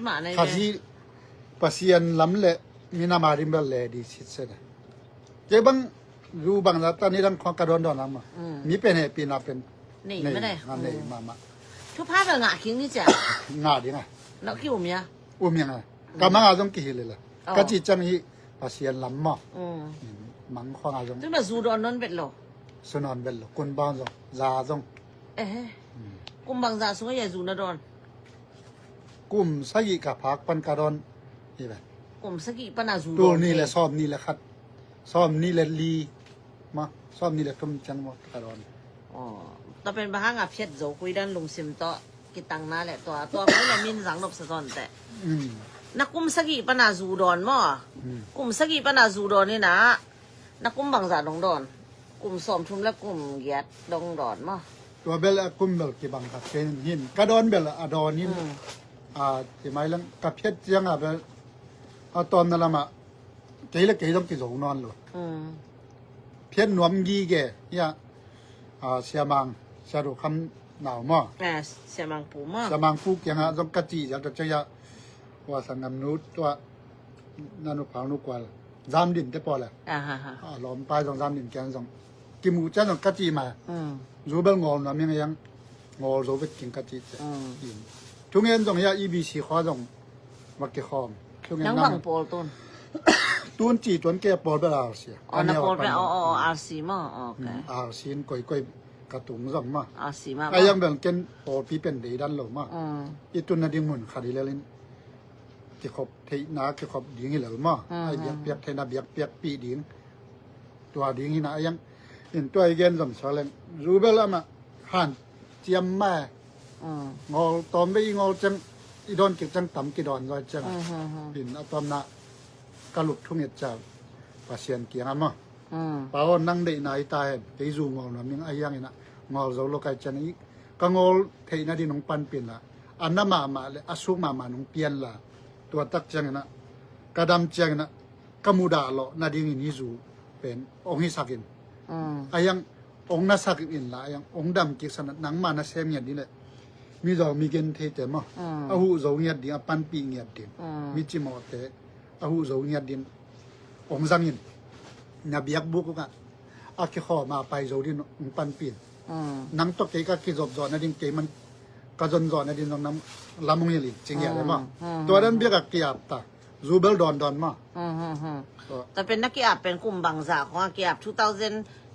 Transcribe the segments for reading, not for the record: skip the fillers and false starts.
嘛那他是把西安南嘞，米那马林不来的其实的，这帮如帮他当你当看กระดอนดอนน้ำ嘛มีเป็นเหตุเป็นอะไรเป็น นี่ไม่ได้ งานเลยมา ทุกภาพแบบงาคิงนี่จ้ะ งาดีไง แล้วกี่อุ่มเนี่ย อุ้มยังไงก็มังอาจงกี่เลยล่ะก็จีจังฮีภาษีลำมั่งมังข้างอาจง ซึ่งแบบซูดอนนั่นเป็นหรอ สนอนเบลคนบ้านจงซาจง เอ๊ะกุมบางซาสงใหญ่ซูนาดอน กุมสกิกับพักปันกระดอนนี่แหละ กุมสกิปนาซู ตัวนี้แหละซ้อมนี่แหละคัดซ้อมนี่แหละลีมาซ้อมนี่แหละทุ่มจังหมดกระดอน อ๋อแต่เป็นบ้างอ่ะเพียรโจคุยด้านลุงซิมโตกิตังน่าแหละตัวไม่ได้มินสังนบสะตอนแต่นักกุมสกิปนาซูดอนมั้งกุมสกิปนาซูดอนนี่นะนักกุมบางซาดงดอนกุมสอมชุมและกุมเกียดดงดอนมั้ง ตัวเบลกุมเบลกี่บังคับเป็นหินกระดอนเบลอะดอนหินที่หมายลังกับเพชรยังเบลตอนนั้นละมาเกี่ยละเกี่ยต้องกี่สองนอนเลยเพชรหนวมยีแกเนี่ยเสียมังเสียดูคำหนาวมั้ง เสียมังปูมั้ง เสียมังฟูกยังต้องกระจีจะจะยะว่าสังกัมนุษตัวนันุพังนุกวาลจามดินได้พอแล้วล้อมไปตรงจามดินแกนตรงกิมูจะต้องกระจีมารูเบลงอนะมีไงยังงอรูเบลกินกระจีเจ้ทุกเงินตรงนี้EBC ข้อตรงวักเกคอมทุกเงิน นัง นั่ บั ง งโปลต้น ตูนจีจนแกปอลไปแล้วเสีย อ๋อนักโปลไปอาร์ซีมั้งโอเค ซีนก่อยกระตุงส่งมา อาร์ซีมั้ง ไอ้ยังเบลเกนปอลพี่เป็นดีดันหลงมาอีตุนนาดิมุนขาดีเลยที่ขบเทนาที่ขบดิ้งเหลือมาไอ้เบียกเปียกเทนาเบียกเปียกปีดิ้งตัวดิ้งนี่นะยังเห็นตัวไอ้เกนสมชาเลนรูเบลมาหันเจียมแม่งอตอมไปงอจังอีดอนเก็บจังต่ำกี่ดอนก็จังปิ่นตอมนะกระลุกทุ่งเห็ดจากภาษีเกียงอ่ะมั้งป่าวนั่งได้นายตายไปจูงอนะมีไอ้ยังนะงอเราโลกไอจันอีกก็งอเทนาดินงปันปิ่นละอันนั้นมาเลยอาสุมานงเปลี่ยนละตัวตักจังนะกระดำจังนะกมูดาโลนาดิงินิจูเป็นองค์ฮิสักินไอ้ยังองค์นัสักินละยังองค์ดำกิษณะนังมานะเซมยันนี่แหละมีดอกมีเกณฑ์เทเตมั้งอาหูโจเงียดดิปันปีเงียดดิมีจิมอเตอาหูโจเงียดดิองค์จังยินนาเบียกบุกก็อาคิขอมาไปโจดินองปันปีนังตกเกก็คิดจบจอนะดินเกมันกระจนจอนะดินตรงน้ำลำมงยิลิจริงอย่างไรมั้งตัวนั้นเบียกเกียบตาจูเบลดอนมั้งแต่เป็นนักกีฬาเป็นกลุ่มบางจากของนักกีฬา2021-22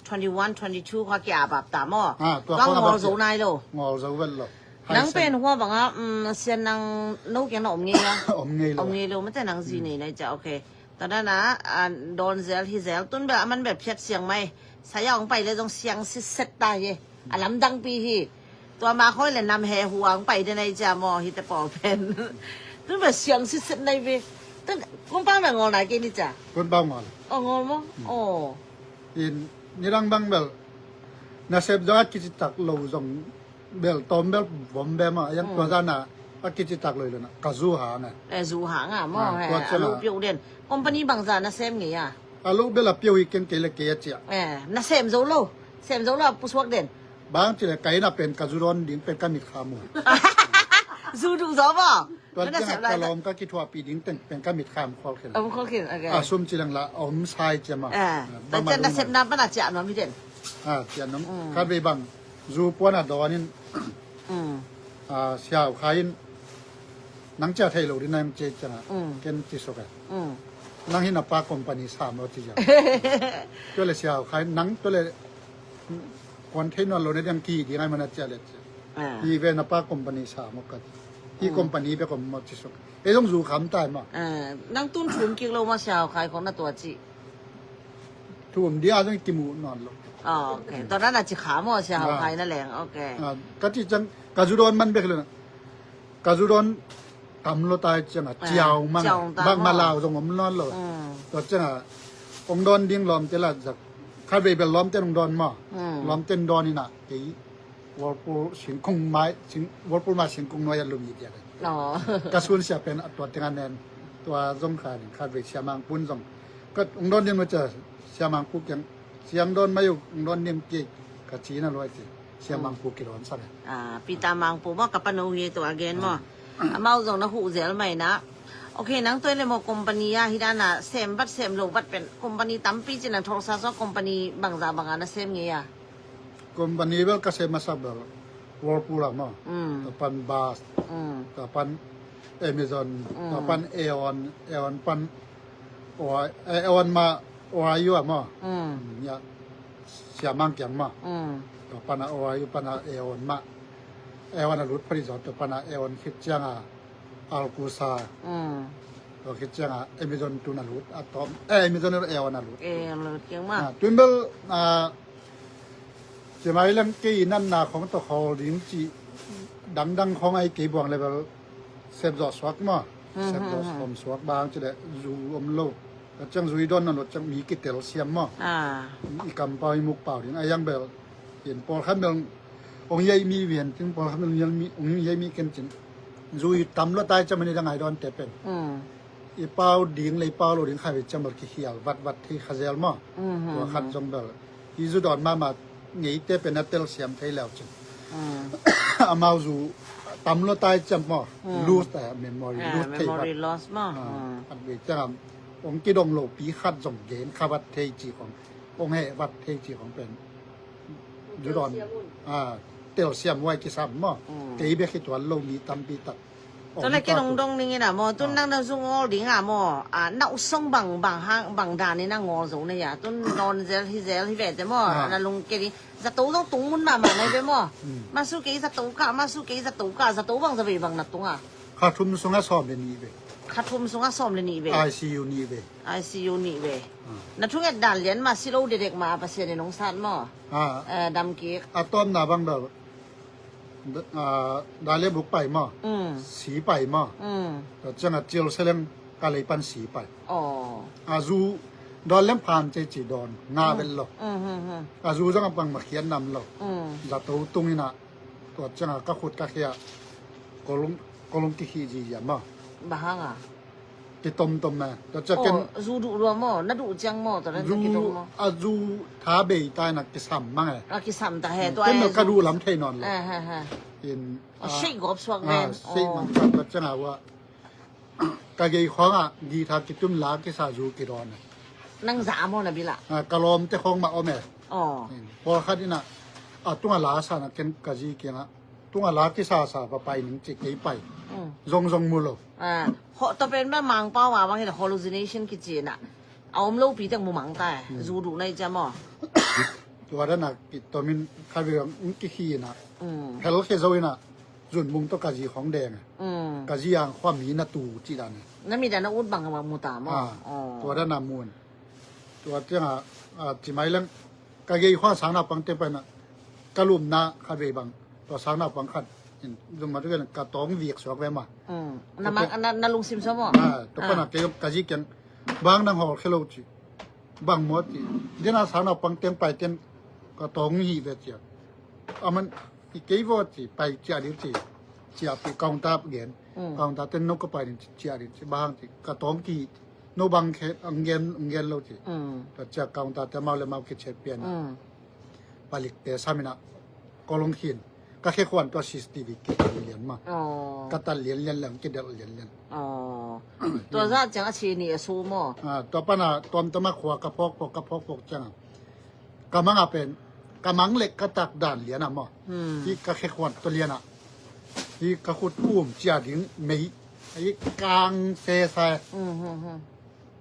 ของนักกีฬาแบบตามก็งอโจนายโลงอโจเวลโลนังเป็นหัวบังอ่ะเสียนังนุกยังอมเงี้ยอมเงี้ยเลยไม่แต่นังซีนี่นะจ๊ะโอเคตอนนั้นนะโดนเซลที่เซลต้นแบบมันแบบเพี้ยเสียงไหมสายองไปเลยต้องเสียงเสร็จตายเย่ลำดังปีที่ตัวมาค่อยเลยนำแห่หัวไปในจ๊ะมอฮิตปอเป็นต้นแบบเสียงเสร็จในเวต้นคุณป้าแบบงอไหนกินนี่จ๊ะคุณป้างอ งอมั้งโอ้อินนี่รังบังเบลน่าเสพจังกิจตักโลจงเบลตอมเบลบอมเบมายังตัวนั้นนะกิจตักเลยนะกาซูหางซูหางมั้งลูกเปียวเด่นคอมพานีบางจาน่าเซมเงี้ยลูกเบลเปียวอีกเก่งเกลเกียจ้ะน่าเซมโซโล่ผู้สวกเด่นบางทีเลยไก่น่ะเป็นกาซูรอนดิ้งเป็นกามิดขามูซูดูซอบ่ตัวนี้กะลอมก็คิดว่าปีดิ้งเป็นกามิดขามคอขึ้นคอขึ้นโอเคสุ่มจีรังละอมชายจะมาแต่จะน่าเซมน้ำมันอาจจะน้ำมิเด่นเจ้าน้องคาร์บีบังจูปวน่ะดอนินเสียวขายนังเจ้าไทยเราดินังเจ้าจังเกณฑ์ที่สุดนังหินาปาคอมพานี300ที่จ้ะตัวเลยเสียวขายนังตัวเลยคนไทยนวลเราเนี่ยยังกี่ที่ไงมันจะเล็ดที่เวนับปาคอมพานี300กันที่คอมพานีเป็นคอมมอที่สุดต้องจูคำตายมานังตุ้นทุนกิโลมาเสียวขายของนัตัวจีทุ่มเดียวต้องกิมูนอนลงโอเคตอนนั้นอาจจะขาหม้อเสียวขายนั่นแหละโอเคก็ที่จังกาจูดอนมันเป็นเลยกาจูดอนตำรถตายจังเจียวมั่งบางมาลาวตรงผมนอนเลยตัวจังองดอนดิ้งล้อมเจริญจากข้าไปเป็นล้อมเต้นองดอนมาล้อมเต้นดอนนี่นะที่วอลปูสิงคงไม้สิงวอลปูมาสิงคงน้อยลุมยี่เดียเลยกระสุนเสียเป็นตัวเต็งแนนตัวจงขาข้าไปเสียมังปุ้นจงก็องดอนดิ้งมาเจอเสียมังปุกยังเสียงดอนมาอยู่องดอนดิ้งเก่งกระชีน่าร้อยสิเสียมังปุกกี่ร้อนสักปีตามังปูว่ากับปนูเยตัวเกนมั้ง mau zong na hu zel mai na okay nang toy le mo company ya hidana sem bat sem lo bat pen company tampi chin na thor sa so company bangza bangana sem nge ya กรมบันนี้เวลก็เซมาสับเบลวอลปูละมั้งปันบาสปันเอเมซอนปันเอออนปันโอเอออนมาโออายุอะมั้งเนี่ยเสียมังยังมั้งปันโออายุปันเอออนมาเอออนรุดปริจอดปันเอออนคิดจังอัลกูซาก็คิดจังเอเมซอนตุนารุดอะตอมเอเมซอนเอออนรุดเลยเก่งมากตุนเบลจะไม่เรื่องกี่นั่นนาของตัวเขาดิ้งจีดังของไอ้กี่บวงเลยแบบเซฟจอดสวักมั้งเซฟจอดผมสวักบางจะได้รูอมโลกแล้วจังรูดอนนั่นรถจังมีกิเตลเซียมมั้งอีกคำเปล่าอีมุกเปล่าถึงไอ้ยังแบบเห็นพอขั้นเดิมองค์ใหญ่มีเวียนถึงพอขั้นเดิมยังมีองค์ใหญ่มีกันจริงรูตำรวจตายจะไม่ได้ยังไงดอนแต่เป็นอีเปล่าดิ้งเลยเปล่าโลดิ้งใครจะมาขี้เหี่ยววัดที่ขจรมั้งตัวขันจงแบบอีจูดอนมางี้เตเป็นนัตเตลเสียมไทยแล้วจังอามาจูตำรวจตายจำมั้งรู้แต่เมมโมรีรู้ไทยวัดอันเดียจังองค์กิดงโลปีขัดจงเกณฑ์ขวัดเทจีขององค์เหวัดเทจีของเป็นจูดอนเตลเสียมไว้กี่ซ้ำมั้งเกย์เบคิดว่าโลมีตำปีตัดตอนแรกกินดงนี่นะมอต้นนั่งนั่งซุงอลิงอ่ะมอนักส่งบางดานนี่นั่งงอสูงเนี่ยต้นนอนเซลที่เวทจะมอนั่นลุงเกลี่จะตู้ต้องตุ้งมันมาในเบมอมาสู้เกลี่จะตู้กะมาสู้เกลี่จะตู้กะจะตู้บางจะไปบางนักตุ้งอ่ะขาดทุนส่งอาสอบเลยนี่เว้ยขาดทุนส่งอาสอบเลยนี่เว้ย ICU นี่เว้ย ICU นี่เว้ยนักทุกอย่างด่านเลี้ยนมาซิโร่เด็กมาประเสริฐในน้องสัตว์มอดำเก๊กอะตอมนาบังเดอดาเลียบุกไปมั้งสีไปมั้งแต่จังหวะเจลเซเลมกาเลยปันสีไปอาจูดอนเล่มผ่านใจจีดอนงาเป็นหลอกอาจูจังหวะบังมาเขียนนำหลอกจัตัวตรงนี้นะตัวจังหวะก็ขุดก็เขียกลงที่ขี้จีอย่างมั้งบ้างอ่ะที่ต้มนะแต่จะกินจูดูรัวมั้งนัดดูจังมั้งตอนนั้นกินต้มมั้งอาจูท้าเบย์ตายนักกิสัมมั้งกิสัมแต่เหตัวเป็นกระดูล้ำเทนอนเลยเห็นชิกอบสวกแมนชิกมันก็จะหาว่ากะเกยของดีทากิตุมลากิสาจูกิรอนนั่งสามคนนะพี่ละกะลอมเจ้าของมาเอาแม่พอคัดนี่นะตัวลาสานะเกินกะจีเกียงตัวลากิสาไปหนึ่งจิกไปจงมูลเพราะตัวเป็นแม่มังเป้าว่าบางที hallucination กิจน่ะเอาไม่รู้ปีแต่มูมังแต่จูดูในจำตัวนั้นนะตัวมินคาเวียงกิขี้นะเฮลเคโซยนะจุนมุงตัวกะจีของแดงกะจีอย่างความมีนาตูจีดันนั่นมีแต่นักอุดบังกับมูตามตัวนั้นนามูลตัวเจ้าจีไม่เรื่องกะเกยข้อสางนับบังเต็มไปนะกะลุมนาคาเวียบังตัวสางนับบังขัดดูมาด้วยกันกะตองเวียกสวกไว้มานั่นลุงซิมซอมตัวปนักเกี่ยวกับกะจีกันบางนังหอเคโลจีบางมดจีเดี๋ยวน่าสางนับบังเต็มไปเต็มก็ต้องหีบเจียมันอีกกี่วันจีไปเจียดิจีเจียไปกองทัพเงินกองทัพเต็นนกก็ไปเจียดิจีบางจีก็ต้องกี่โนบางแค่เงินเราจีแต่เจียกองทัพจะมาเลยมาคิดเช็ดเปลี่ยนผลิตแต่สามินะก็ลงหินก็แค่ควรตัวซิสตีวิกิเลียนมาก็ตัดเลียนหลังกิเดลเลียนตัวราจังอาชีนี่สู้มั้งตัวปนาตัวมาขวากระพกจังกำมังเป็นกำมังเล็กกระตักด่านเลียนมั้งที่ก็แค่ควรตัวเลียนที่ก็ขุดพุ่มเจียดิ้งไม่ไอ้กลางเซซาย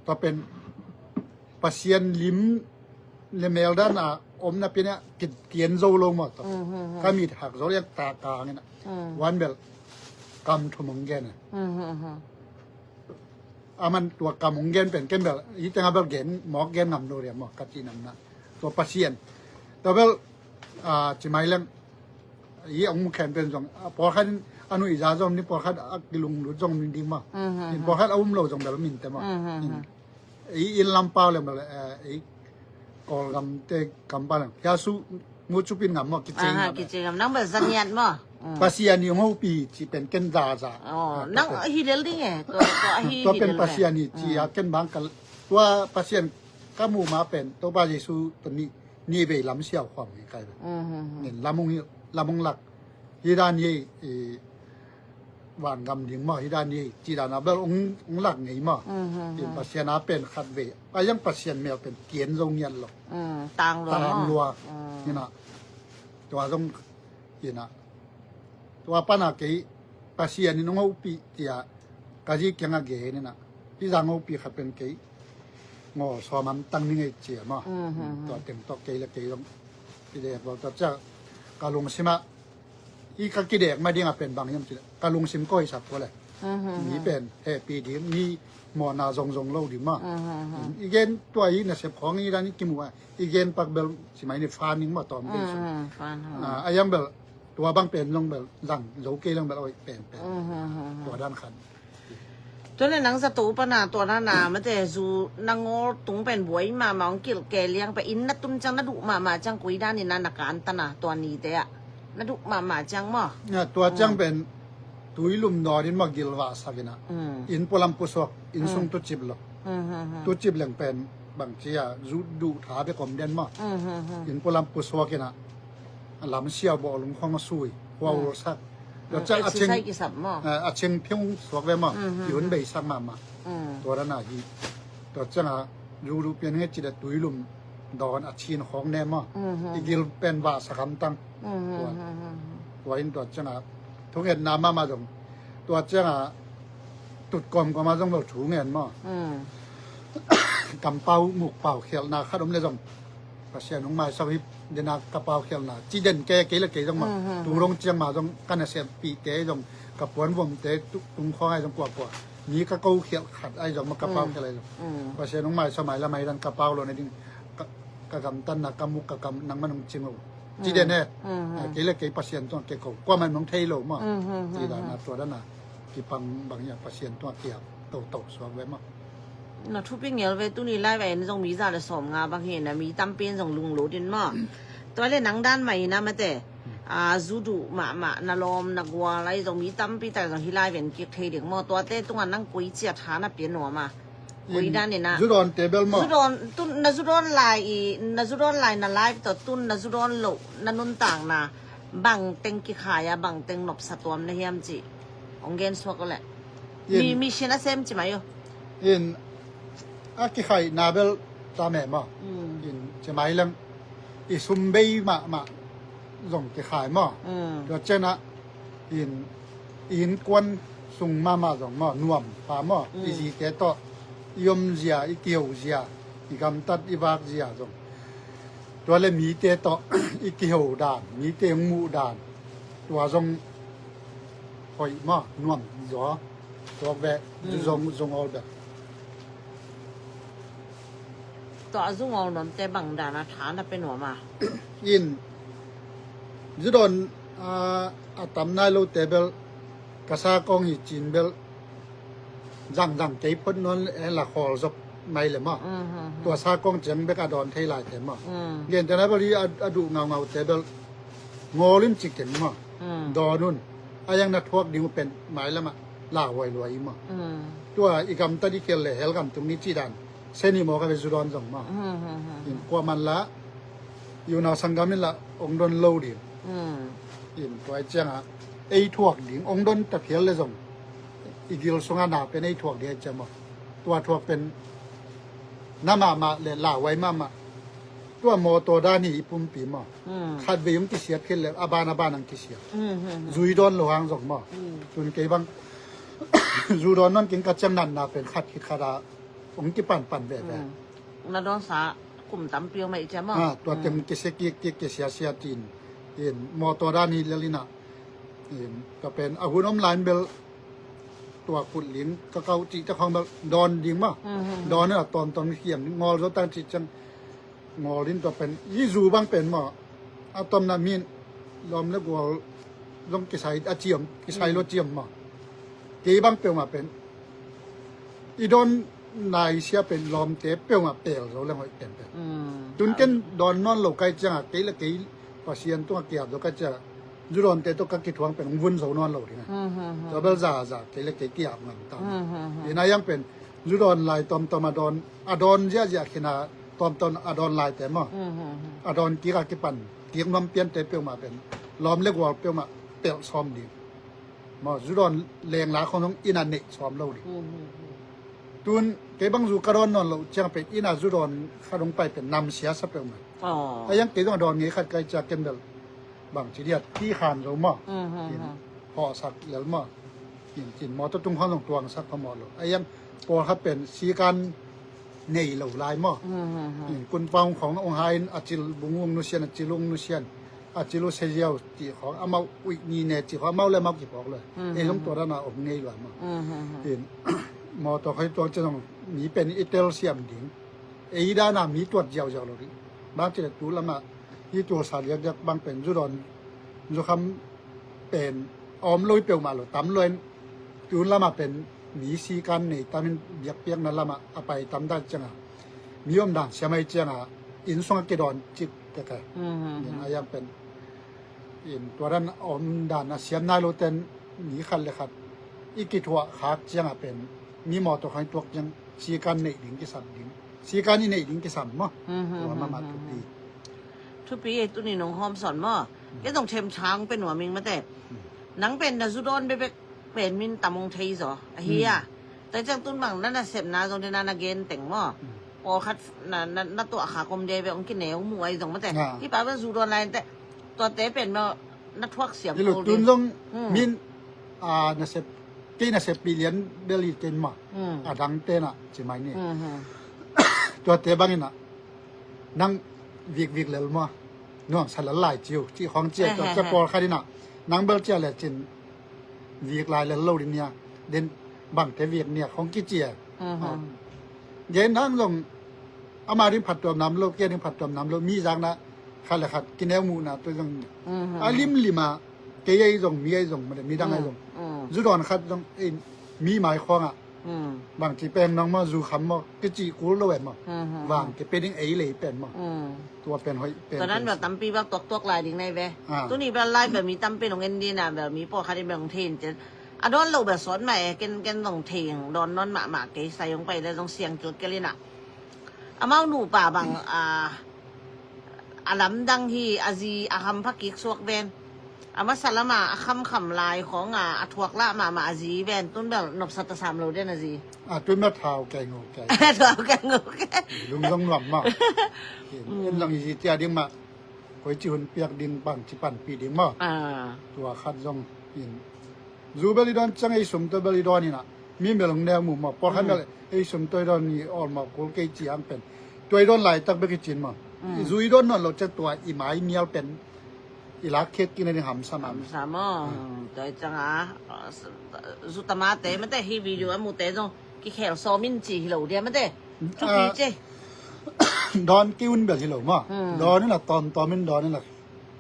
ตัวเป็นปัสเซียนลิ้มเลเมลด้านอมน่ะเป็นเนี่ยเกียนโซลงหมดก็มีหักโซเรียกตากลางนี่นะวันเบลกำทุ่มงเกนมันตัวกำมงเกนเป็นเกนเบลยี่จังเบลเกนหมอกเกนนำโนเรียหมอกกัจจินำนะตัวปัสเซียนตัวเบลจิไม่เล่นยี่องค์แขนเป็นสองพอขันอนุอิจาจอมนี่พอขันกิลุงหรือจงมินดีมั้งพอขันอุ้มเราจงแบบมินแต่มั้งอินลำเปล่าเลยแบบกอลกำเตะกำปั้นยาสูมูชุปินงำมั้งกิจเงนั่งแบบสัญญาณมั้งภาษีอันนี้หัวปีที่เป็นเกนดาจ้านั่งฮิเดลดิ้งไงตัวเป็นภาษีอันนี้ที่เกนบางกันตัวภาษีอันก็มูมาเป็นตัวบาเยซูตัวนี้นี่ไปลำเสียวความใครเนี่ยลำมงหลักยีดานยี่ วานกำดิ่งมาที่ด้านนี้จีดานาเบลองหลักไงมาเป็นปัสยานาเป็นขัดเวไปยังปัสยานแมวเป็นเกียนทรงยันหรอก ต่างรัว ตามรัวนี่นะตัวต้องนี่นะตัวปนักไอ้ปัสยานี่น้องเอาปีเตียกะจีเกียงอะเกนี่นะที่จางเอาปีขัดเป็นไก่งอสอมันตั้งนี่ไงเจียมาตัวเต็มตัวไก่ละไก่ต้องที่เด็กบอกตัวเจ้ากาลงสิมาอีกกี่เด็กไม่ได้มาเป็นบางอย่างจีกาลงสิมก้อยสับก็เลยมีเป็นปีดีมีหมอนาจงเล่าดีมากอีเกนตัวอีเนี่ยเสพของอีด้านนี้กิมว่าอีเกนปักเบลสิไม่เนี่ยฟานิ่งมาตอมเป็นสุดอายังเบลตัวบางเป็นลงเบลหลังโลเกลงเบลเอาเป็นตัวด้านขันตัวในหนังสตูปนาตัวนานามันจะจูนางโง่ตุงเป็นบวยมามองกิลแกเลี้ยงไปอินนัดตุนจังนัดุมาจังกุยด้านนี้นักการตนาตัวนี้เตะนัดุมาจังมั้งเนี่ยตัวจังเป็นตุยลุมดอรินมากิลวาสักินะอินพลัมปุสวกอินซุงตุจิบลตุจิบเหลงเป็นบางทีอะจูดูถาไปคอมเดนมาอินพลัมปุสวกินะลำเชียวบอลงข้องมาซุยว้าวสักเราจะอาเชงอาเชงเพียงสวกเลยมั้งอยู่ในใบสักมาตัวนั้นอะที่ตัวจังอะรูเป็นเหตุจิตตุยลุมดอนอาชีนของแน่มั้งอีกิลเป็นว่าสักคำตั้งตัวอินตัวจังอะทุกเห็นน้ำมาตรงตัวจังอะตุดกลมก็มาต้องแบบถูเงินมั้งกำเป้าหมุกเป่าเขียวนาขนมเลยตรงภาษาหนุ่มไม้สวิปเดนากระเป๋าเขียวนาจีเด่นแก่เกละเกยตรงมาตูรงเจียงมาตรงกันเสียปีเกยตรงกระปวนวงเตะตุงคอให้ตรงกว่านี้ก็เกาเขียวขัดไอ้ตรงมากระเป๋าอะไรตรงภาษาหนุ่มไม้สมัยละไม่ดันกระเป๋าเราในดิ้งกระกำตันนักกำมุกกระกำนังมันจริงเราจีเด่นเนี่ยเกละเกยภาษาตัวเกยเขาก็มันมองเทโลมาจีดานาตัวนั้นน่ะกี่ปังบางอย่างภาษาตัวเกียบโตสวงไว้มา那出兵了为都你来为那种米啥的烧啊，把些那米当边上弄路的嘛，ตัวเลยหนังด้านใหม่นะมาแต่จูดูมานาลมนักวัวอะไรตรงมีตั้มปีแต่ตรงที่ไล่เป็นกิจเทเด็กมอตัวเต้ตรงนั้นนั่งกุยเจียฐานะเปลี่ยนหัวมากุยด้านนี่นะจูดอนเตเบิลมาจูดอนตุนนาจูดอนไล่นาไล่ต่อตุนนาจูดอนโลนานุนต่างนะบังเต็งกิขายบังเต็งหนบสะตวมในเฮียมจีองเกนสวกเลยมีเชนะเซมจีไหมโยอินอากิไข่นาเบลตาแม่มาอินจะหมายลังอิสุมเบย์มาส่งกิไข่มาแล้วเจ้านะอินกวนส่งมาส่งมานวมพามาอีสีแกต่อยมเสียอีเกี่ยวเสียอีกำตัดอีบากเสียส่งตัวเลยมีเตต่ออีเกี่ยวด่านมีเตงมูด่านตัวส่งหอยมานวมจ่อตัวแวะส่งเอาแบบตัวซุ่งเอาหนมแต่บังดานะฐานเป็นหัวมาอินจุดอนตำนายโลเตเบลกษากองอีจีนเบลจังใจพ้นนนละครจบไม่เลยมั้งตัวสากองจังเบกาดอนไทยลายเต็มมั้งเรียนแต่นั้นบริอดูเงาเตเบลงอลิมจิกเต็มมั้งดอนุนยังนัดทวกดิ้งเป็นหมายละมั้งลาไวรวยมั้งตัวอีกำตัดที่เกลเลยเฮลกัมตรงนี้จีดันเซนิโมก็เป็นจุดอ่อนจังมาอินกว่ามันละอยู่ในสังกัดนี่ละองดอนโลดิอินตัวเจ้าไอ้ทวกดิ่งองดอนตะเพียนเลยจังอีกิลสงานาเป็นไอ้ทวกเดียจะมาตัวทวกเป็นน้ำมาเลยลาไว้มาตัวโมตัวด้านนี้ปุ่มปีมาขัดเวียมกิเสียขึ้นเลยอาบานอังกิเสียจุยดอนหลวงจังมาจนเกี่ยบังจุยดอนนั่นกินกัจจังนันนาเป็นขัดขิดขาดาองค์ที่ปั่นแบบนาดอนสากลุ่มตำเปียวไม่จะมั้งตัวเต็มกิเสกิเสียจีนเห็นมอตัวด้านนี้เลลินะเห็นก็เป็นอาวุธน้ำลายเบลตัวขุดลิ้นก็เขาจีเจ้าของแบบดอนยิงมั้งดอนเนี่ยตอนเขียนงอรถตั้งจิตจังงอลิ้นตัวเป็นยี่จูบ้างเป็นมั้งอะตอมนามินลมแล้วก็ลงกิใส่อาเจียมกิใส่รถเจียมมั้งกี่บ้างเปียวมาเป็นอีดอนนายเสียเป็นลมเตะเปียวมาเปลเราเรื่องอะไรเป็นตุนกันดอนนอนโลกไกจังเกละเกยภาษาตัวเกียบตัวก็จะจุดอนเตะตัวก็คิดหวังเป็นวุ่นโซนอนโลกนี่นะตัวเบลจ่าเกละเกยเกียบมันตามนี่นายยังเป็นจุดอนลายตอมมาดอนอดอนเยอะๆขนาดตอมอดอนลายแต่มาอดอนกีกากิปันเกียงน้ำเปลี่ยนเตะเปียวมาเป็นลมเล็กว่าเปียวมาเปลซ้อมดี mà dù đòn lèng lá không in anh nệ xóm lâu đi อืม tuôn cái băng dù cả đòn non lâu chẳng phải in à dù đòn khá đông phảiเป็นนำเสียสับเลยมั้ย อ๋อ ไอ้ยังเกต้องดอนงี้ขัดไกจากกันแบบบางทีเดียที่ขานเราหม้อ อืม พอสักแล้วหม้อกินหม้อต้องตุ้งข้าวตรงตัวสักพอหม้อเราไอ้ยังพอครับเป็นสีกันในเหล่าลายหม้อ อืม คุณปองขององค์ไฮน์อาจิลบุงวงนุเชียนอาจิลุงนุเชียนอาจิลุเซียวจีของอามาอุยนีเนจีของเมาแล้วเมากี่บอกเลยไอ้ลงตัวนั้นออกเงยหลังหม้อ อืม เห็นหม้อตัวใครตัวจะต้องมีเป็นอิตาเลียมดิ่งไอ้ด้านน่ะมีตัวเจียวๆเลยบางทีตัวละมาที่ตัวสาเลียกบางเป็นจุดอนจุคำเป็นออมลอยเปียวมาหรอตำลอยจุดละมาเป็นมีสีกันในตำเป็นเบียกเปียกนั่นละมาเอาไปตำได้จังอ่ะมีอมด่านเสียไม่จังอ่ะอินสงกดอนจิตแต่แก อืม อย่างอายังเป็นอินตัวนั้นอมด่านนะเสียมนายโรเตนมีคันเลยครับอีกิทัวขาจังอ่ะเป็นมีหมอตัวใครตัวยังสีกันในดิ่งที่สัมดิ่งสีกันนี่ในดิ่งที่สัมมั้ง อืม ตัวมาทุกปี ทุกปีไอ้ตัวนี้น้องหอมสอนมั่แกต้องเทมช้างเป็นหัวมิงมาแต่หนังเป็นดาซุดอนไปเป็นมินตามงไทยสอเฮียแต่จังตุ้นบางนั่นน่ะเสพนาตรงที่นานาเกนแต่งมั่พอคัดนั่นตัวขากลมเดไปองกินเหนียวมวยตรงมาแต่ที่ป้าเป็นซูดอนอะไรแต่ตัวเต้เป็นมานักทวักเสียง นี่ลูกตุนต้องมินน่ะเสพกี่น่ะเสพปีเลียนเดลีเกนมาดังเต้น่ะใช่ไหมนี่ตัวเต้บางนี่น่ะนั่งวิกเลยมั้งน้องสารลายจิวที่ของเจี๊ยตัวจะปอลคาดิน่ะนั่งเบลเจียเลยจินวิกลายเลยโลดินเนี่ยเด่นบังแต่วิกเนี่ยของกี่เจียเย็นนั่งลงอามาริมผัดตัวน้ำโลเกียริมผัดตัวน้ำโลมีจังนะข้าเลยขัดกินแนวมูนะตัวจังอาลิมลิมาเกยไอ้จงมีไอ้จงมันมีดังไอ้จงจุดอ่อนขัดจงมีหมายความอ่ะบางทีเป็นน้องมาจูคำมาก็จีกูรู้เลยมั้งวางก็เป็นยังไอ้เลยเป็นมั้งตัวเป็นหอยเป็น ตอนนั้นแบบตั้มปีแบบตัวลายดิ่งในเว้ตัวนี้แบบลายแบบมีตั้มเป็นของเงินดีนะแบบมีปอคาดิแบบของเทนจะอะดอนเราแบบสอนใหม่เกนต้องเทียงดอนนอนหมาเกยใส่ลงไปแล้วต้องเสียงจุดกันเลยน่ะอามาหนูป่าบางอาลำดังที่อาจีอาคำพักกิกสวกเวนอามาสารมาอาคำลายของอาทวกละมาอาจีเวนต้นแบบนบสัตสามโลเดนอาจี ตัวแม่เท้าแกงแก ตัวกันงูแก ลุงต้องหลับมากเอ็นลังยีเจียดิ้งมาคอยจีนเปียกดิ้งปั่นจีปั่นปีดิ้งมาตัวขัดจงยินจูเบลิดอนจังไอสมตัวเบลิดอนนี่นะมีเมลังแนวมุมมาพอขันเลยไอสมตัวดอนนี่ออกมาโคลเกจีอันเป็นตัวดอนไหลตักเบกิจินมาจูดอนนั่นเราจะตัวอีไม้เมียวเป็นอีลักเคกินในหำสนาม sama to changa zutama te mate hi video amu te jong ki khel so min chi lo dia mate chu pi che ดอนกิ้วแบบที่หลงมาดอนนี่แหละตอนมันดอนนี่แหละ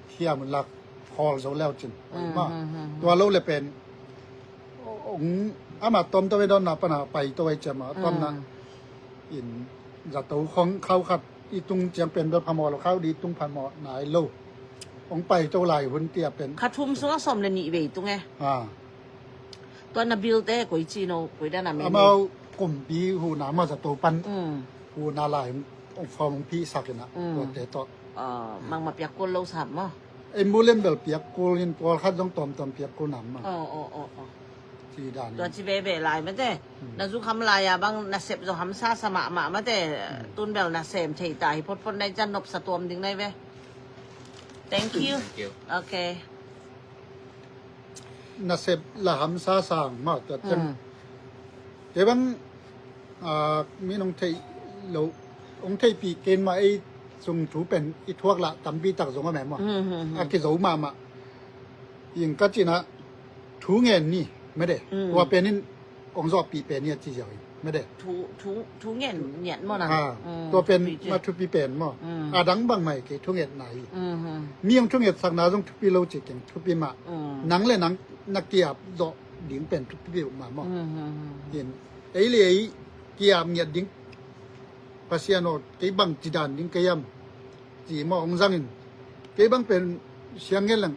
เที่ยมันลักคอเราแล้วจริงมาตัวเราเลยเป็นองอามาตอมตัวไปดอนนับปนาไปตัวไปจะมาตอมนะอินจัดตัวของเขาขัดอีตุงเจียงเป็นแบบพมอเราเข้าดีตุงพมอไหนโลองไปเจ้าไหลหุ่นเตียเป็น khathum so som le ni ve tu nge ตัว nabil te koi chi no koi da na me เอากลุ่มปีหูหนามาจากตัวปันหูนาลายองฟอมพี่สักนะตัวเตะต่อmang ma pyak ko lo sam mo ไอ้มูเล่นแบบเปียกกูยินตัวคัดต้องตอมเปียกกูหนำมาที่ด่าน ตัวchi be be lai mate na zu kham lai ya bang na sep zo ham sa sama ma mate tun bel na sem thei tai phot phot nai chan nop sa tom ding nai ve thank you okay น่ะเสพละหำซาสางมากแต่จังเดี๋ยวบังมีน้องไทยเราองไทยปีเกณฑ์มาไอ้ส่งถูเป็นอีทวกละตำปีตักส่งมาแม่มาอากิโซมายิงก็จีนะถูเงินนี่ไม่ได้ว่าเป็นนี่องค์สอบปีเป็นเนี่ยจีเฉยไม่ได้ ถูเงี้ยเงี้ยมั้งนะ ตัวเป็นมาทุปีเป็นมั้งดังบางใหม่กี่ทุเงินไหนมีองทุเงินสักนาต้องทุปีโลจิกทุปีมาหนังเลยหนังนักเกียบดอกดิ้งเป็นทุปีมามั้งเห็นไอ้เลยเกียบเนี่ยดิ้งภาษาโนดไอ้บางจีดานดิ้งเกียมจีมาองจังอินไอ้บางเป็นเสียงเงี้ยหลัง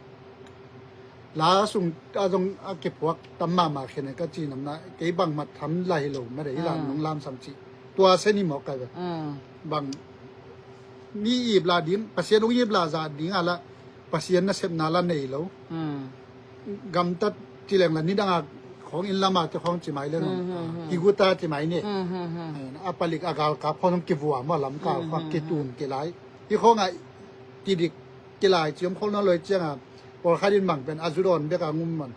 ลาสุงอาจงอาเก็บพวกตำมาเขียนก็จีนำนะไอ้บางมาทำไรหลงไม่ได้หลานน้องลามสัมจีตัวเส้นนี้หมอกกันบางนี่อีบลาดิ้งภาษาลงอีบลาจาดิ้งอะไรภาษาน่ะเสพนาลาเนยแล้วกำตัด จีแรงละนี่ดังของอินลามาจะของจีไหมเลยเนาะกิกุตาจีไหมเนี่ยอาปลิกอากาลกับพอต้องกิบัวมาลำกาฟักกิตูนกิไลที่เขาไงจีดิกกิไลจีมเขานั่นเลยเจ้าพอข้าดินบังเป็นอาจุดอนเด็กงุมมัน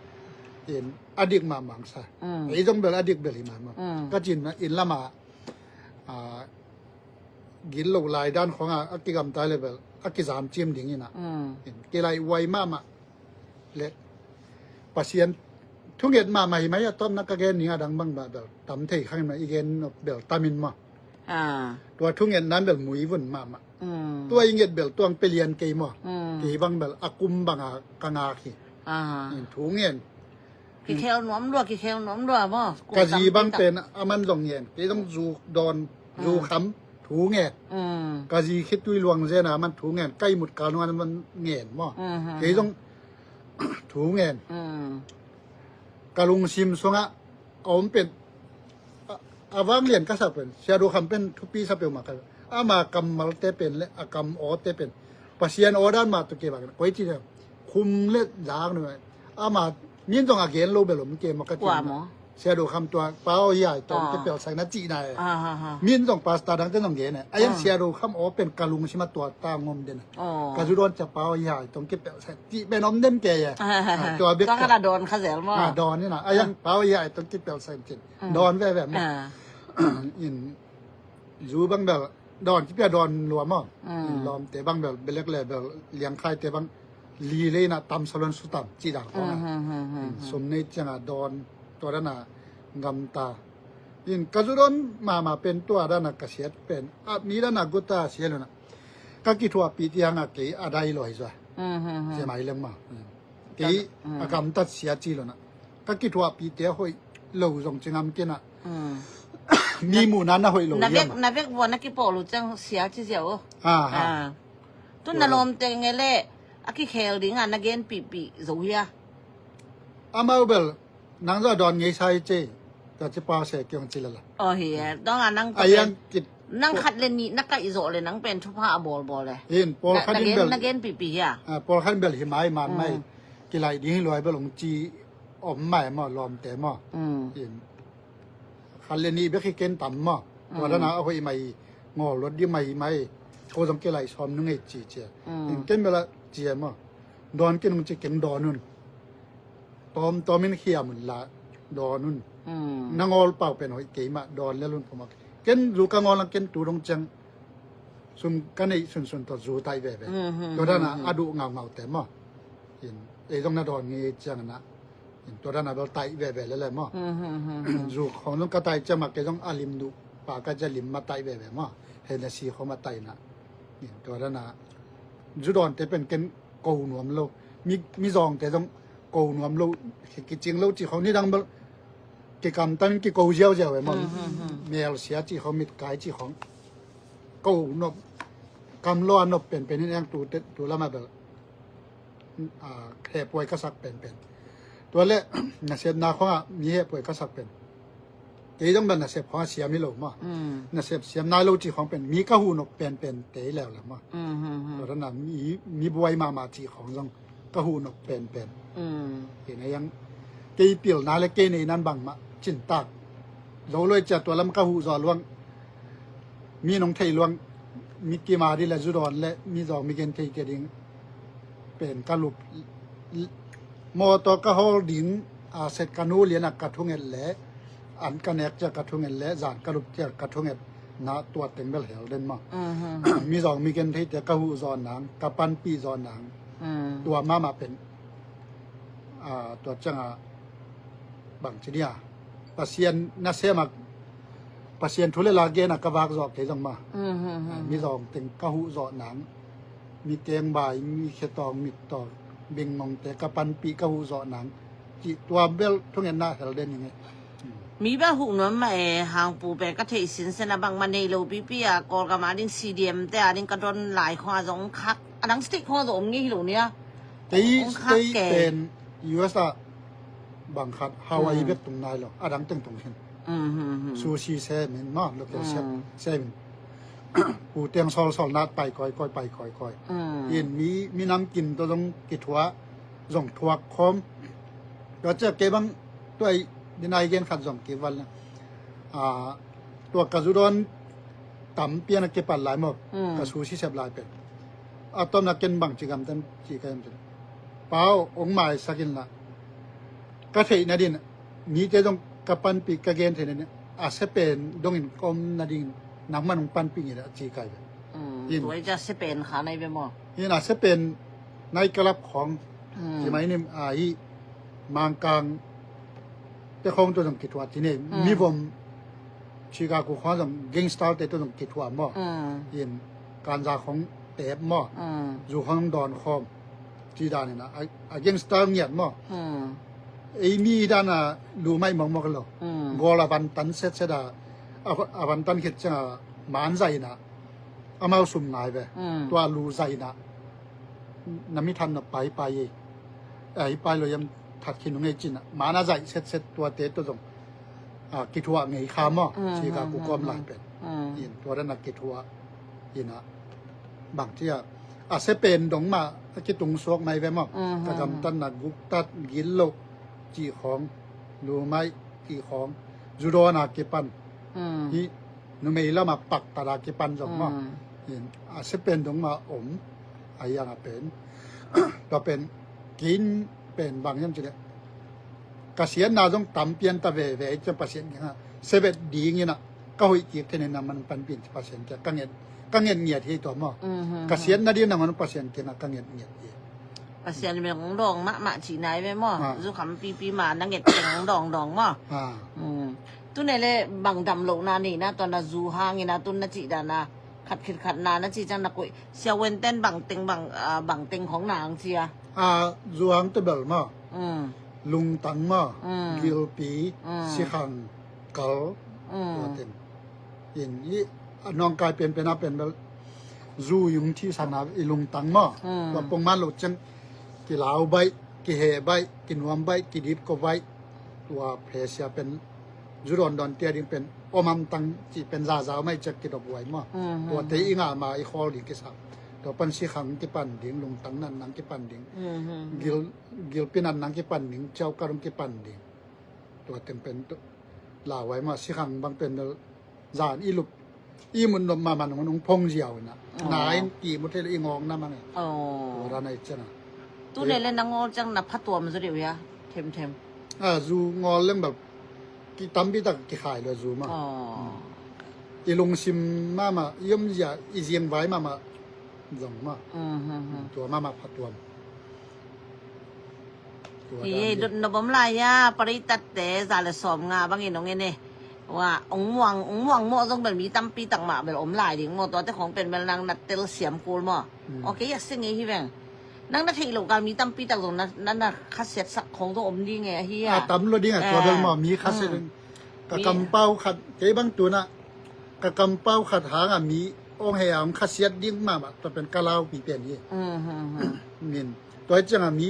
เห็นอดีตมาบังซะไอ้ต้องเบลอดีตเบลิมาก็จีนนะอินลามากินโลลายด้านของอากิกรรมตายเลยแบบอากิสามจิมดิ่งนี่นะกิไลไวมากเละปัสเซียนทุกเย็นมาใหม่ไหมต้นนักเกณฑ์นี่ดังบ้างแบบตำเทข้างในอีเกนแบบตามินมาตัวทุกเย็นนั้นแบบหมุยวุ่นมาตัวอีเย็นแบบตัวไปเรียนเกย์มาเกย์บางแบบอากุมบางกังอาขีทุกเย็นกี่เคลน้อมด้วยกี่เคลน้อมด้วยมั้งกะจีบางเป็นอามันลงเย็นเกย์ต้องจูดอนจูคำถูเงี้ยกะจีคิดด้วยลวงเจนะมันถูเงี้ยใกล้หมดการวันมันเงี้ยมั้งเกย์ต้องถูเงี้ยกะลุงซิมสงะเอาเป็นอาวางเรียนก็สับเป็นเสียดูคำเป็นทุกปีสับเป็นมากันมากำมัลเตเป็นและกำออเตเป็นปัสยานอด้านมาตุเก็บกันไว้ที่เนี่ยคุมเล็ดยางหน่อยมามีนตรงอาเกนโลเบลมันเกมมันก็จริงเสียดูคำตัวเป้าใหญ่ตรงที่เปลวใส่นัดจีนายมีนตรงปาสตาดังเต้นตรงเกนเนี่ยยังเสียดูคำออเป็นกะลุงใช่ไหมตัวตามงมเด่นกะจุดอนจะเป้าใหญ่ตรงที่เปลวใส่จีเป็นน้องเด่นแก่ตัวเบ็กต้องกระโดนขาเสียมั้งดอนนี่นะยังเป้าใหญ่ตรงที่เปลวใส่จริงดอนแบบนี้อินอยู่บางแบบดอนที่เปียดอนรวมมั้งล้อมแต่บางแบบเบลเล็กๆแบบเลี้ยงไข่แต่บางลีเลยนะตำสลันสุดตำจีดังเขานะสมในจังดอนตัวด้านน่ะงำตาอินกระจุดอนมาเป็นตัวด้านน่ะกระเสียดเป็นมีด้านน่ะกุตาเสียเลยนะก็คิดว่าปีที่ยังอ่ะกี่อะไรลอยจ้ะใช่ไหมเรื่องมากี่อากรรมตัดเสียจีเลยนะก็คิดว่าปีเดียวหอยเราส่งจังงำกินอ่ะมีหมู่นั้นนะหอยโหลนาเวกวัวนักกีฬาลูจังเสียจีเสียวตุนนารมเตงเงเล่อากิเคลดิ้งอ่ะนักเกนปีโซเฮียมาเบลนังจะดอนเงยใช่เจแต่จะปาเสกเกี่ยงจิลละเฮียต้องนั่งนั่งคัดเลนนี่นักกีฬาโซเลยนั่งเป็นทุพาบอลเลยเห็นพอคันเบลนักเกนปีอ่ะพอคันเบลหิมายมันไม่กีฬาดิ้งลอยเบลลงจีอมไม่มาลอมแต่มาเห็นคันเลนี่เบคเกนต่ำมาวันนั้นเอาไปไม่งอรถยี่ไม่โอ้ต้องเกลัยชอมนึงไอ้จีเจเกนเวลาเจียมาดอนเกนมันจะเกนดอนนุ่นตอมมันเขียมันละดอนนุ่นนางอลเป่าเป็นหอยเกมาดอนแล้วลุ่นผมเกนลูกงอลังเกนตูดงจังซุ่มกันไอ้ส่วนตัวจูไตแบบตัวนั้นนะอดูเงาแต่มาเห็นไอ้ต้องน่าดอนเงี้ยจังนะตัวนั้นเราไตแบบแล้วแหละมั้งจูของน้องกระต่ายจะมาเกต้องอาลิมดูปากก็จะลิมมาไตแบบมั้งเห็นแต่สีเขามาไตนะตัวนั้นนะจูดอนแต่เป็นเกนโกนวมโลมีซองแต่ต้องโกนวมโลกิจริงโลจีเขานี่ดังแบบกิกรรมตั้งกิโกเจียวเจียวแบบมั้งเมียเสียจีเขามีกายจีของโกนบกำล้อนบเป็นนี่เองตัวละมาแบบแค่ป่วยก็สักเป็นตัวเล็กน่าเสียนาข้อมีเหตุป่วยก็สักเป็นเดี๋ยวต้องเป็นน่าเสียของเสียไม่หลงมั้งน่าเสียนาโลจีของเป็นมีกระหูนกเป็นเต๋แล้วละมั้งตัวนั้นมีบวยมาจีของต้องกระหูนกเป็นเห็นไหมยังเกี่ยวเปี่ยวนาและเกี่ยในนั้นบังมาจินตากเราเลยจัดตัวลำกระหูจอลวงมีน้องไทยลวงมีกีมาดีและจุดอนและมีจอมีเกณฑ์ไทยเกดิงเป็นกระลุบมอตัวก็ฮอลดิงเสร็จกันนู้เรียนกระทุ่งเงินแหละอันกันเอกจะกระทุ่งเงินแหละจานกระลุบจะกระทุ่งเงินนาตัวเต็มเบลเหวเด่นมามีสองมีเกณฑ์ที่จะกระหูจอนหนังกระปันปีจอนหนังตัวมาเป็นตัวจังบางชนิดปัสเซียนน่าเสียมากปัสเซียนทุเรศลาเกนักกบากจอกเทจังมามีสองถึงกระหูจอนหนังมีเตียงบ่ายมีเขตองมีต่อบิงมองแต่กระปันปีกระหูจอหนังจีตัวเบลทุกอย่างน่าเห็นเด่นยังไงมีแบบหุ่นนั้นไหมหางปูเป็นกระเทยสินเสนาบางมันในโลปีอะกอลกับมาดิ้งซีเดียมแต่อันนี้กระโดนหลายข้อสองคักอันนั้นสติ๊กข้อสองงี้หรือเนี่ยตีเป็นยูเอสบางคัดฮาวายเบ็ดตรงไหนหรออันนั้นตึงตรงเห็นซูชิเซมินมากแล้วก็เซมินปูเตียงซอลนัดไปคอยไปยินมีน้ำกินตัวต้องกิดหัวส่งทัวคอม ตัวเจ้าเก็บังตัวดินายเกณฑ์ขัดสมเก็บวันละตัวกระสุนต่ำเปียนักเก็บปันหลายหมดกระสุนที่เสียบหลายเป็นตอนนักเก็นบังจิกรรมเต็มจีกันเป็นเปล่าองค์หมายสักินละก็เทนาดินมีเจต้องกระปันปีกระเกนเทนเนี่ยเสเป็นดงอินกอมนาดินน้ำมันองปันปีนี่แหละจีกันเป็นตัวจะเสเป็นขาในไปหมดนี่นะเสเป็นในกระลับของใช่ไหมเนี่ยมังกังแต่เขาตัวต้องคิดว่าที่นี่มีผมชิคาโกเขาต้องเก่งสไตล์แต่ตัวต้องคิดว่ามั่ยินการจากของเตะมั่อยู่ของดอนคอมจีดานี่นะเก่งสไตล์เงียบมั่ไอ้มีด้านน่ะรู้ไหมมองกันหรอกอลาวันตันเสร็จเสดาวันตันคิดจะมันใจนะเอามาสุ่มนายไปตัวรู้ใจนะน้ำมิทันไปไปเลยยังถัดขินตรงนี้จินมาน่าใจเสร็จตัวเตะตัวตรงกิทัวไงข้ามชีกากูกอมหลายเป็นยินตัวนั้นกิทัวยินะบางที่เสเป็นดงมาคิดตรงซอกไม่ไปมั้งกระทำตันนักบุกตัดกินโลจีของรู้ไหมจีของจุดนักกิปันที่นุ่มเอล่ามาปักตาลากิปันจงมั้งยินเสเป็นดงมายังเป็นก็เป็นกินเป็นบางอย่างจีเนี่ยกษียณนาต้องตำเปลี่ยนตะเวจะเปอร์เซ็นต์ฮะเสเวดดีงี้นะก็หุยจีเทนนำมันเป็นเปลี่ยนเปอร์เซ็นต์จะกังเงียดเงียดที่ตัวมั่งกษียณนาดีนำมันเปอร์เซ็นต์ที่นะกังเงียดเงียดเปอร์เซ็นต์เป็นของดองมะฉีไหนไปมั่งสุขำปีมานังเงียดเป็นของดองมั่งตัวไหนเลยบางดำโลนานี่นะตอนนั้นจูฮางี้นะตุนนัจิดานะขัดนานะจีจังนักกุยเชียวเวนเต้นบางเต็งของนางเชียจูฮังเตเบลมั่งลุงตังมากิลปีสิขังเกลตัวเต็มยินยี่น้องกายเป็นนับเป็นแบบรูยุงที่สนามลุงตังมาว่าปงมาหลุดจังกิลาวใบกิเฮใบกินวมใบกิดิบก็ใบตัวเพเซียเป็นจุดดอนเตียดิเป็นอมัมตังจีเป็นซาซาไม่จะกิดอบไว้มาตัวเตอิงามาอีคอลิกิสับตัวปันสิขังที่ปันดิ่งลุงตังนั่นนังที่ปันดิ่งกิลปินันนังที่ปันดิ่งเจ้าการุงที่ปันดิ่งตัวเต็มเป็นลาไว้มาสิขังบางเป็นจานอีลุกอีมุนนมามันมันพงเจียวนะนายกี่มุทเทลอีงองนั่นมันตัวร้านไหนจ้ะนะตู้เนี่ยเล่นนางงอจังนับพัดตัวมันจะเดียวยะเทมจูงอเรื่องแบบกิตั้มบิตักกิขายเลยจูมาอีลงซิมมาย่อมจะอีเจียงไว้มาจงมาตัวมาพัดตัวที่นบมลายะปริตัดเตะจาเลสอมงาบางอย่างน้องเงี้ยเนี่ยว่าองม่วงโม่ต้องเป็นมีตั้มปีต่างมาเป็นอมลายดิ่งโม่ตัวแต่ของเป็นเป็นนางนัดเตลเสียมกูลมั่โอเคอยากสิ่งนี้ที่แบงนั่งนาทีหลงการมีตั้มปีต่างตรงนั้นน่ะคัสเซ็ตสักของตัวอมดีไงเฮียตั้มรถดีไงตัวเดิมมีคัสเซ็ตกะกำเป้าขัดเจ๊บางตัวน่ะกะกำเป้าขัดหางมีองเฮียมคัสเซ็ตยิ่งมากตัวเป็นกะลาวปีเปลี่ยนยี่มินตัวจังมี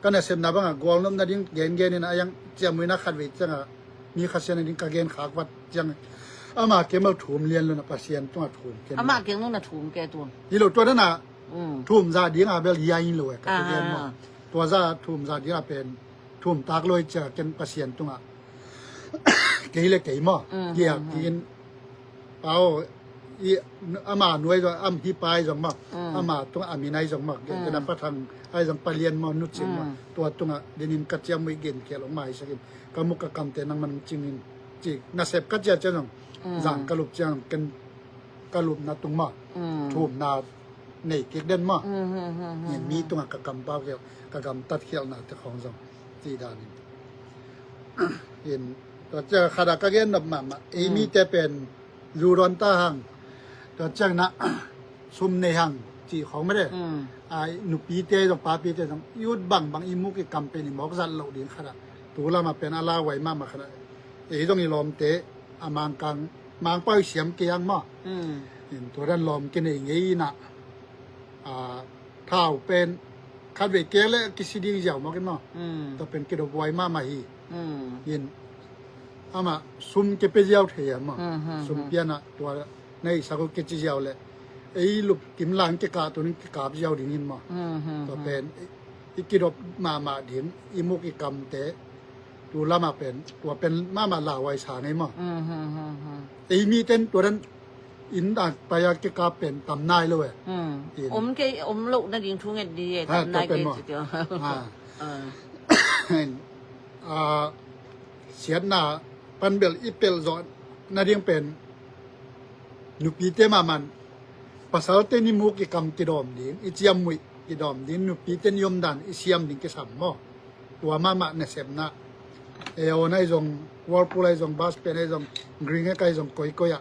ก็เนี่ยเสพนาบังกอลน้ำนาดิ้งเกนนี่นะยังจะมือนักขัดวิจังมีคัสเซ็ตดิ้งกะเกนขากวัดจังอามาเก็บมาถุมเรียนเลยนะปัสเซียนต้องมาถุมอามาเก็บนู่นน่ะถุมแกตัวยี่หลุดตัวนั้นน่ะทุ่มซาดีงาเบลยายินเลยกับเรียนมาตัวซาทุ่มซาดีงาเป็นทุ่มตากลอยจะเก็นปัสเซียนตรงอ่ะเกี่ยเล็กเกี่ยมั่งเกี่ยกินเอาอามาหน่วยจะฮิปายจังมั่งอามาตรงอามีนายจังมั่งเกี่ยจะนำประทังไอ้จังปเรียนมนุษย์จริงมั่งตัวตรงอ่ะเดนินกัจจาไม่เก่งเกี่ยลงมาอีกสักก็มุกกำเตนังมันจริงจีน่าเสพกัจจาจังจางกลุบจังกันกลุบนาตรงมั่งทุ่มนาในเก็กเด่นมากเนี่ยมีตัวกระกำเป้าเกี่ยวกระกำตัดเขี้ยวหนาแต่ของสองที่ด้านนี้เห็นตัวเจ้าขดากระเกนดับมามีแต่เป็นยูรอนตาหังตัวเจ้านะซุ่มในหังจีของไม่ได้หนุปีเตยต้องปาปีเตยต้องยุดบังอีมุกกำเป็นหมอกสันเหล่าดีขนาดตัวเรามาเป็นอาลาไว้มากขนาดต้องมีลมเตะมังกังมังเป้าเสียมเกียงมากเห็นตัวนั้นลมกินอย่างนี้นะท้าวเป็นคัดเวกเกลกิสิดีเจ้ามากันมั้งแต่เป็นกิโลบอยมาฮียินอามาซุ่มเก็บไปเจ้าเทียมมั้งซุ่มเปียนะตัวในสักกิจเจ้าเลยไอ้ลูกกิมหลังเก็บกาตัวนี้เก็บกาเจ้าดิ่งยินมั้งตัวเป็น อีกิดมาดิงอีมุกอีกำเตะดูละมาเป็นตัวเป็นมาลาไวชาไงมั้งแต่มีเต้นตัวนั้นอินดาไปยากกาเป็นตำนายเลยอมลูกนั่นยิงทุ่งเงินดีตำนายเกจิเดียวเสียหน้าปันเบลอีเปลจอนนาเรียงเป็นนุปีเตมามันภาษาเตนิมุกอีกำกิดอมดิงอีเจียมมุยกิดอมดิงนุปีเตนิยมดันอีเซียมดิงกิสามมอตัวมาเนเซมนะเอโอไนจงวอลปูไลจงบาสเป็นไอจงกรีนไอจงโกยโกยะ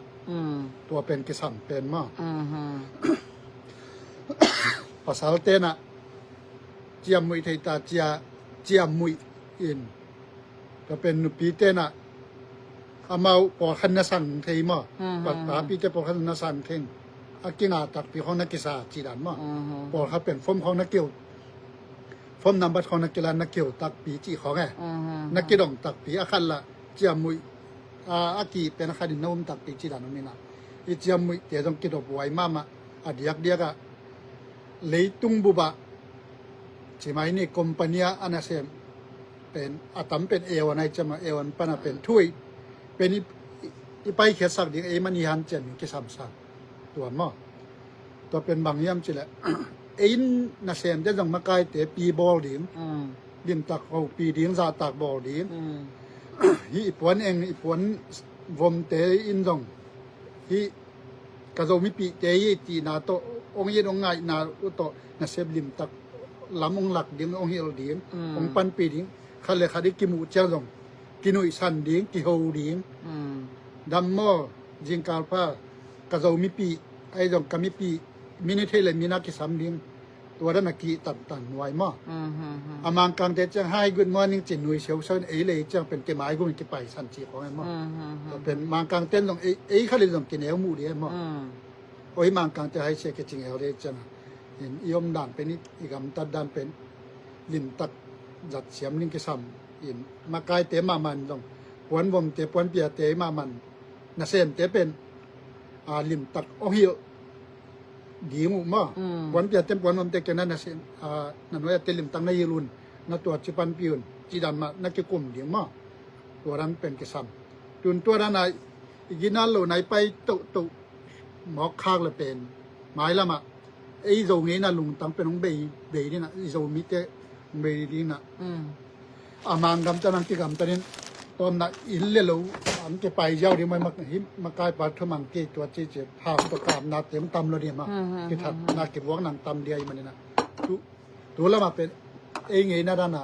ตัวเป็นกิสามเป็นมอภาษาเตนะเจียมมุยไทยตาเจียมมุยอินก็เป็นนุปีเตนะอามาปอขันนสังเทยมั้งปัดปาปีเตปอขันนสังเทงอากินาตักปีของนักกีฬาจีดันมั้งปอเขาเป็นฟอมของนักเกี่ยวฟอมนำบัตรของนักกีฬานักเกี่ยวตักปีจีของไงนักกีฬาตักปีอาคันละเจียมุยอากีเป็นอาคันดินนมตักปีจีดันนี่นะอีเจียมุยเดี๋ยวต้องกิดอบไว้มาอดียกเดียกะเลยตุงบุบะใช่ไหมนี่คอมพานีอันนั้นเซมเป็นอาตัมเป็นเอวันไหนจะมาเอวันปนเป็นถ้วยเป็นอีไปเขียนสักดิ่งมันยันเจนกิสามสักตัวมั้งตัวเป็นบางยามจิแหละน่าเสียนได้จังมาไกลแต่ปีบอลดิ่งดิ่งตักเอาปีดิ่งจะตักบอลดิ่งอีปวนเองอีปวนวมเตอินจังอีกระโจมีปีเตยตีนาโตองยีองไงนาอุโตน่าเสียดิ่งตักลำองหลักดิ่งองเฮลดิ่งองปันปีดิ่งขันเลยขันได้กิมูเจ้าจังกินุยสันดิ่งกิโฮดิ่งดัมโมจิงกาลพากระโจมีปีไอ้จังกามีปีมินิเทเลมินากิสามดิ่งตัวนั้นกีตันไว้มั้งอามังกังเดจังให้กุดมอร์นิ่งจินนุยเชียวเชิญเลยจังเป็นเกมไอ้กุมันกิไปสันจีของไอ้มั้งเป็นมังกังเต้นตรงเขาเลยต้องกินเอวมูดีไอ้มั้งโอ้ยมังกังจะให้เช็คจริงเอวเลยจังเห็นยมด่านเป็นอีกคำตัดด่านเป็นลินตัดจัดเสียมนิ่งกิสามอินมาไกลเตะมามันตรงปวนวมเตะปวนเปียเตะมามันน่าเส้นเตะเป็นลินตัดโอฮิดีมุมาวันเปียเต็มวันมันเตกันนั่นนะสินั่นว่าเตลิมตั้งในยืนนั่นตัวจิปันปิวน์จีดันมานักกุมดีมาตัวนั้นเป็นกิสัมตุนตัวนั้นไอ้กินาโลไหนไปตุหมอกข้างละเป็นหมายละมาไอ้โจงนี้นะลุงตั้งเป็นองเบย์นี่นะไอ้โจมิเตเบย์นี่นะอามังกำจันนังกิกำตอนนี้ตอนนั้นอินเลโลอันเก็บไปเจ้าเดี๋ยวมันมาใกล้ปัทมังเกตัวเจี๊ยบพาตัวกามนาเต็มตำเราเนี่ยมาที่ทัดนาเก็บวงนังตำเดียมันเนี่ยนะตัวละมาเป็นเองไงนะด้านน่ะ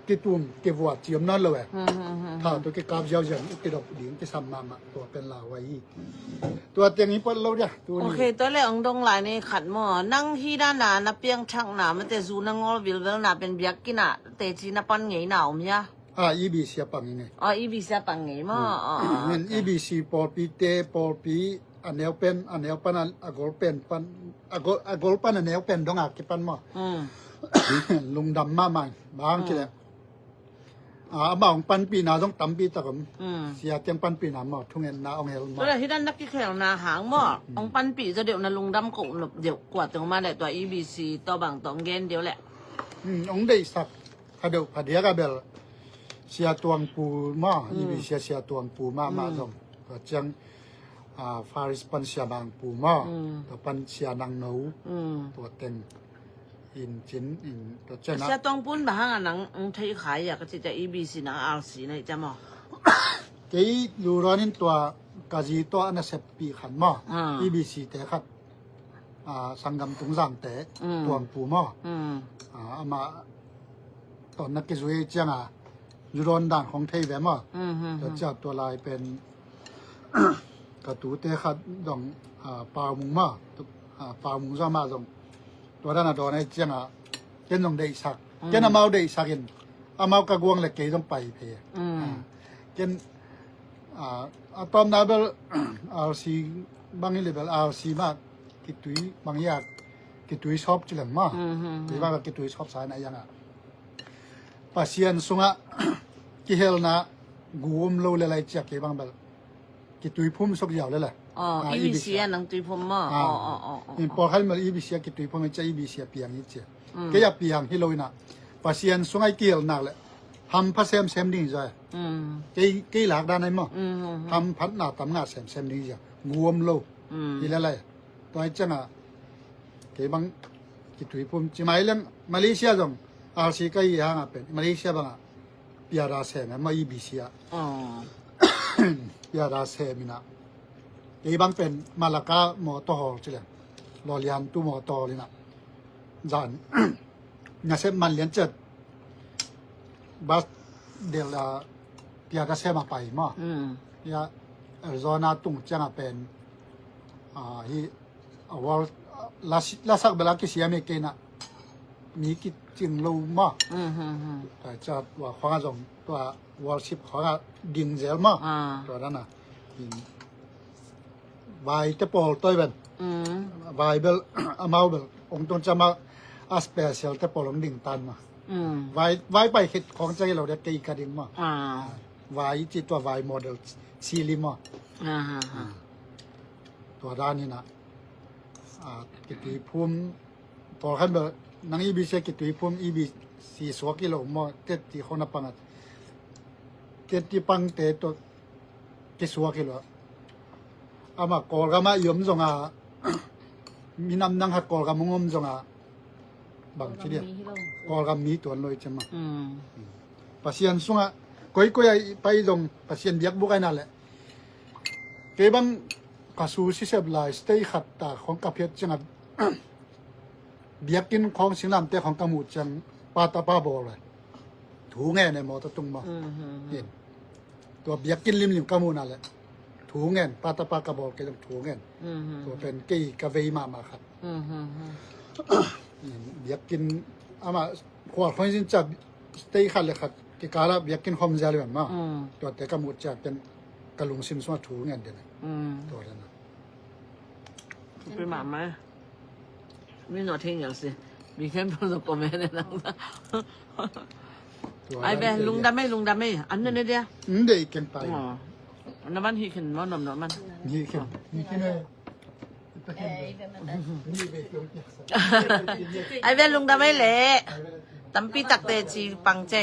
กิตุ่มเก็บวัวเจียมนั่นเลยถ้าตัวเก็บกาบเจ้าอย่างกิดอกดิ่งที่ซ้ำมาตัวเป็นลาวไว้ตัวเตียงนี้เปิดเราเนี่ยตัวนี้โอเคตัวแรกองดงหลายในขัดหม้อนั่งที่ด้านหน้านับเปียงช่างหนามันแต่ซูนังงอวิลเวลหนาเป็นเบียกกินอ่ะแต่จีนับปันไงหนาวมั้ยEB เสียปังยังไงEB เสียปังไงมั้งเงิน EBC ปอปีเตปอปีอันเนวเป็นอันเนวปันอากอลเป็นปันอากอลปันอันเนวเป็นดงอากิปันมั้งลุงดำมามันบางทีเลยบ่าวปันปีนาต้องตำปีตะกมเสียเตียงปันปีนาหมดทุกเงินนาองเฮลมาตัวที่ด้านนักกีฬานาหางมั้งองปันปีจะเดี๋ยวนาลุงดำกบเดี๋ยวกวาดตรงมาแต่ตัว EBC ตัวบางตองเกนเดี๋ยวแหละองได้สักเดี๋ยวพอดีก็เบลเสียตัวปูมาEBCเสียตัวปูมาตรงก็จังฟาริสปันเสียบางปูมาตัวปันเสียนางนูตัวเต็งอินจินอินตัวเจ้านะเสียตองปุ้นบางหนังไทยขายอยากจะ EBC หนัง RC นะจ๊ะมั้งที่ดูร้อนนี่ตัวกาจีตัวอันนั้นเสพปีขันมาEBC แต่ขัดสังกัมตุงสังแต่ตัวปูมามาตอนนักกิจวิจัยยูโรนด่านของไทยแบบว่าจะจับตัวลายเป็นกระตูเตะขัดดองปลามุงมาปลามุงซามาตรงตัวด้านตัวในเจ้าเจ้าต้องได้สักเจ้าเอาได้สักเห็นเอากระกวงเหล็กเกยต้องไปเพย์เจ้าตอนนั้นเบลRCบางเลเวลRCมากกิตุยบางอย่างกิตุยชอบจุดเลยมั้งหรือว่ากิตุยชอบสายไหนยังภาษาสุงะกิเฮลนะกูมโลเลไลจากกี่บางแบบกิตุยพุ่มสกยาวเลยแหละEBC นังตุยพุ่มมั้งพอเขามา EBC กิตุยพุ่มจะ EBC เปียงนี่เจ้าก็อยากเปียงที่โลนะ pasien sungai kiel nak le ham pa sem ding ja ke lak dan ai mo ham phat na tam nga sem ding ja nguom lo i la lai toi changa ke bang ki tui pum chi mai leng Malaysia jong RC kai ha nga pen Malaysia bang piara se na mai bisia piara se mina ke bang pen Malacca mo to hol chi le lo lian tu mo to li na jan na se man lian chet bas del piara se ma pai mo ya Arizona tung changa pen hi awal lasak bela ki siame ke na mi ki ching lo ma ta cha wa khwa jong to worship khwa ding zel ma to da na in vai te pol toy ben bible amau bel ong ton chama a special te polong ding tan ma vaiไปคิดของใจเราได้ตีกระดิ่งมาvaiจิตัวvai model ซีรีมาตัวด้านนี้นะกิติภูมิพอขั้นแบบนังอีบีเซกิติภูมิอีบี4กิโลมาเต็ดที่คนนับปังเต็ดที่ปังเตตัวกี่4กิโลอามากอลกามายมจงมีน้ำนังหักกอลกามงมจงบางทีเดียกอลกามีตัวลอยจะมาปัสยันสุงก้อยไปจงปัสยันเบียกบุกไอ้นั่นแหละเก็บังกระสูสิเสบลายสเตย์ขัดตาของกระเพียรจังเบียกินของสิงลำแต่ของกระหมูจังปาตาปาบอเลยถูแง่ในมอตะตุงมาเห็นตัวเบียกินริมกระหมูนั่นแหละถูแง่ปาตาปากระบอกแกต้องถูแง่ตัวเป็นกี่กระเวมาครับเบียกินอามาขวดคนสินจับสเตย์ขัดเลยขัดกิกาลาเบียกินคอมเจริญมาตัวแต่กระหมูจับเป็นกระลุงซิมสมาถูแง่เด่นตัวนั้นเป็นหมาไหมไม่หนอทิ้งอย่างสิมีแค่พลกแม่เนี่ยนะไอเบลุงดำไม่อันนั้นเนี่ยเดียวเด็กเก่งไปอันนั้นมันฮีขึ้นมันนมมันฮีขึ้นเลยไอเบลุงดำไม่เละตั้มปีตักเตจีปังเจ